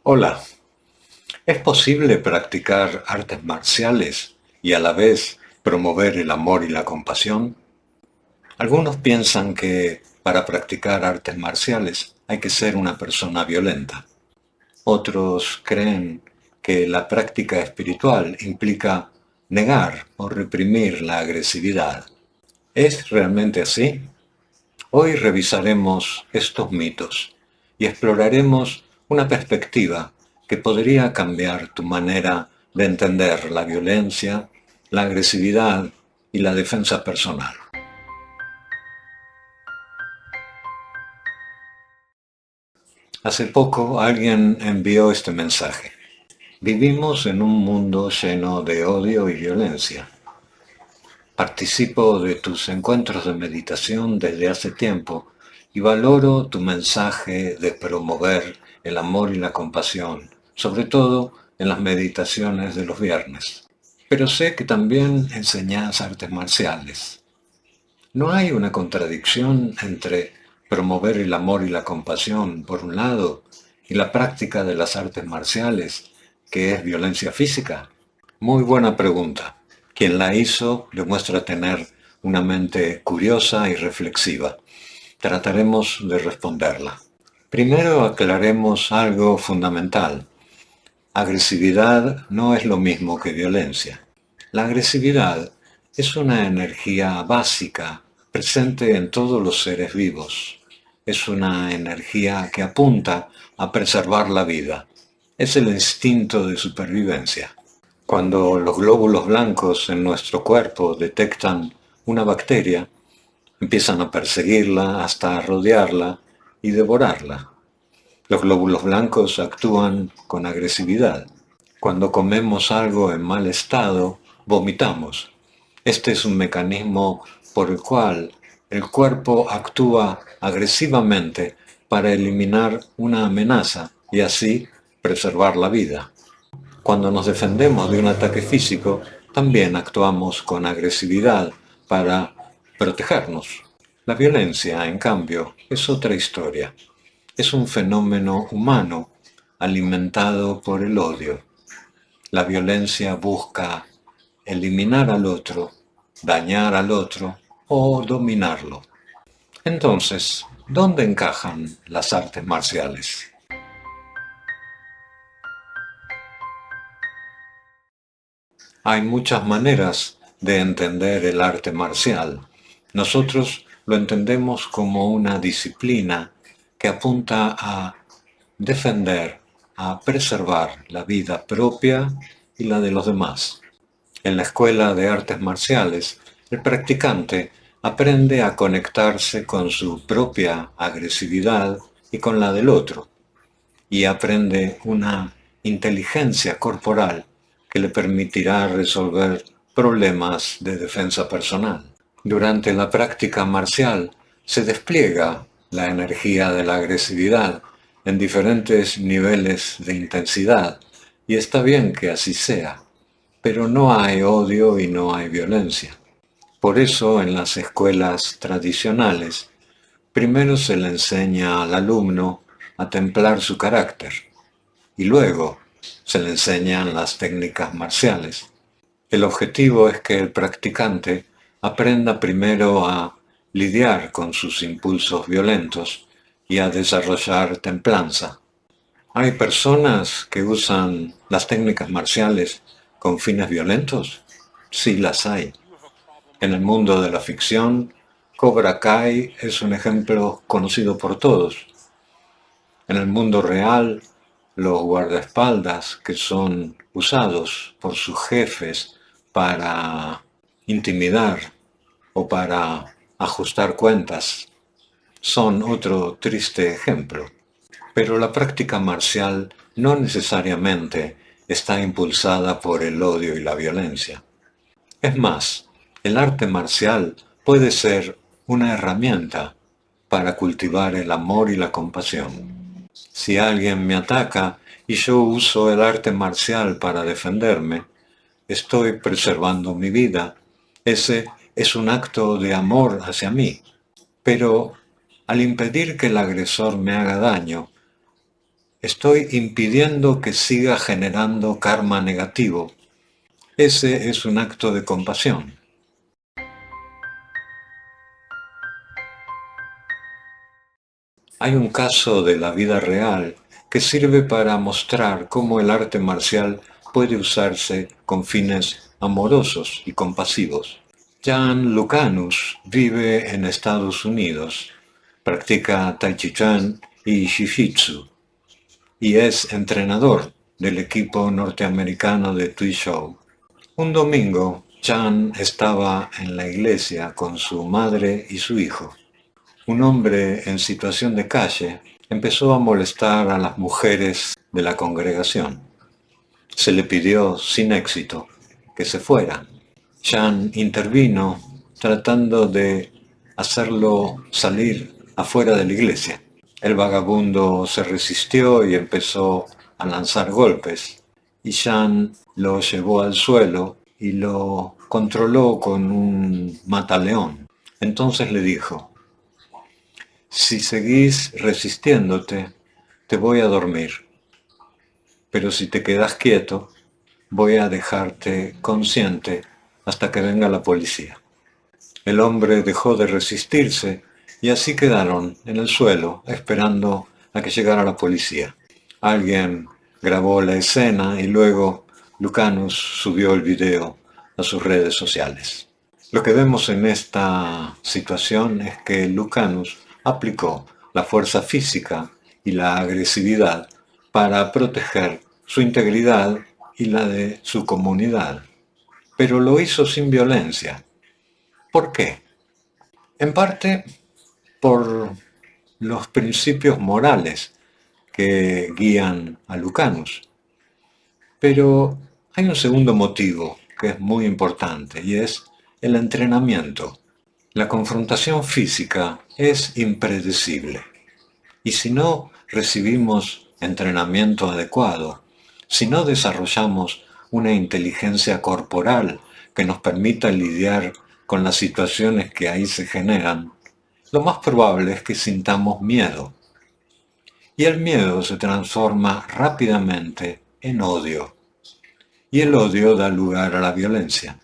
Hola, ¿es posible practicar artes marciales y a la vez promover el amor y la compasión? Algunos piensan que para practicar artes marciales hay que ser una persona violenta. Otros creen que la práctica espiritual implica negar o reprimir la agresividad. ¿Es realmente así? Hoy revisaremos estos mitos y exploraremos una perspectiva que podría cambiar tu manera de entender la violencia, la agresividad y la defensa personal. Hace poco alguien envió este mensaje. Vivimos en un mundo lleno de odio y violencia. Participo de tus encuentros de meditación desde hace tiempo y valoro tu mensaje de promover el amor y la compasión, sobre todo en las meditaciones de los viernes. Pero sé que también enseñas artes marciales. ¿No hay una contradicción entre promover el amor y la compasión, por un lado, y la práctica de las artes marciales, que es violencia física? Muy buena pregunta. Quien la hizo demuestra tener una mente curiosa y reflexiva. Trataremos de responderla. Primero aclaremos algo fundamental. Agresividad no es lo mismo que violencia. La agresividad es una energía básica presente en todos los seres vivos. Es una energía que apunta a preservar la vida. Es el instinto de supervivencia. Cuando los glóbulos blancos en nuestro cuerpo detectan una bacteria, empiezan a perseguirla hasta rodearla y devorarla. Los glóbulos blancos actúan con agresividad. Cuando comemos algo en mal estado, vomitamos. Este es un mecanismo por el cual el cuerpo actúa agresivamente para eliminar una amenaza y así preservar la vida. Cuando nos defendemos de un ataque físico, también actuamos con agresividad para protegernos. La violencia, en cambio, es otra historia. Es un fenómeno humano alimentado por el odio. La violencia busca eliminar al otro, dañar al otro o dominarlo. Entonces, ¿dónde encajan las artes marciales? Hay muchas maneras de entender el arte marcial. Nosotros lo entendemos como una disciplina que apunta a defender, a preservar la vida propia y la de los demás. En la escuela de artes marciales, el practicante aprende a conectarse con su propia agresividad y con la del otro, y aprende una inteligencia corporal que le permitirá resolver problemas de defensa personal. Durante la práctica marcial se despliega la energía de la agresividad en diferentes niveles de intensidad, y está bien que así sea, pero no hay odio y no hay violencia. Por eso en las escuelas tradicionales primero se le enseña al alumno a templar su carácter y luego se le enseñan las técnicas marciales. El objetivo es que el practicante aprenda primero a lidiar con sus impulsos violentos y a desarrollar templanza. ¿Hay personas que usan las técnicas marciales con fines violentos? Sí, las hay. En el mundo de la ficción, Cobra Kai es un ejemplo conocido por todos. En el mundo real, los guardaespaldas que son usados por sus jefes para intimidar o para ajustar cuentas son otro triste ejemplo. Pero la práctica marcial no necesariamente está impulsada por el odio y la violencia. Es más, el arte marcial puede ser una herramienta para cultivar el amor y la compasión. Si alguien me ataca y yo uso el arte marcial para defenderme, estoy preservando mi vida. Ese es un acto de amor hacia mí. Pero al impedir que el agresor me haga daño, Estoy impidiendo que siga generando karma negativo. Ese es un acto de compasión. Hay un caso de la vida real que sirve para mostrar cómo el arte marcial puede usarse con fines amorosos y compasivos. Jan Lucanus vive en Estados Unidos, practica Tai Chi Chuan y Jiu-Jitsu y es entrenador del equipo norteamericano de Tui Show. Un domingo, Jan estaba en la iglesia con su madre y su hijo. Un hombre en situación de calle empezó a molestar a las mujeres de la congregación. Se le pidió, sin éxito, que se fuera. Jan intervino tratando de hacerlo salir afuera de la iglesia. El vagabundo se resistió y empezó a lanzar golpes, y Jan lo llevó al suelo y lo controló con un mataleón. Entonces le dijo: si seguís resistiéndote, te voy a dormir, pero si te quedas quieto, voy a dejarte consciente hasta que venga la policía. El hombre dejó de resistirse y así quedaron en el suelo esperando a que llegara la policía. Alguien grabó la escena y luego Lucanus subió el video a sus redes sociales. Lo que vemos en esta situación es que Lucanus aplicó la fuerza física y la agresividad para proteger su integridad y la de su comunidad. Pero lo hizo sin violencia. ¿Por qué? En parte por los principios morales que guían a Lucanus. Pero hay un segundo motivo que es muy importante y es el entrenamiento. La confrontación física es impredecible y si no recibimos entrenamiento adecuado, si no desarrollamos una inteligencia corporal que nos permita lidiar con las situaciones que ahí se generan, lo más probable es que sintamos miedo. Y el miedo se transforma rápidamente en odio. Y el odio da lugar a la violencia.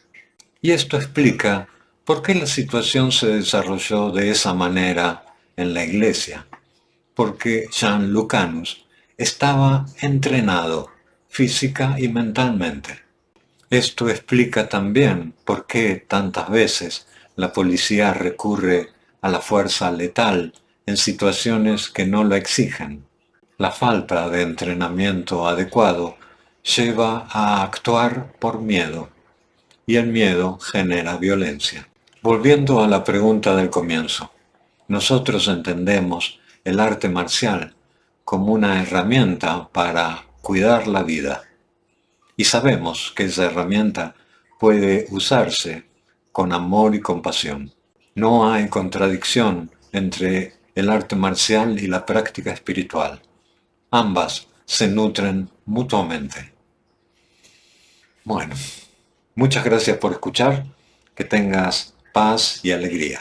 Y esto explica por qué la situación se desarrolló de esa manera en la iglesia. Porque Jan Lucanus estaba entrenado física y mentalmente. Esto explica también por qué tantas veces la policía recurre a la fuerza letal en situaciones que no la exigen. La falta de entrenamiento adecuado lleva a actuar por miedo, y el miedo genera violencia. Volviendo a la pregunta del comienzo, nosotros entendemos el arte marcial como una herramienta para cuidar la vida. Y sabemos que esa herramienta puede usarse con amor y compasión. No hay contradicción entre el arte marcial y la práctica espiritual. Ambas se nutren mutuamente. Bueno, muchas gracias por escuchar. Que tengas paz y alegría.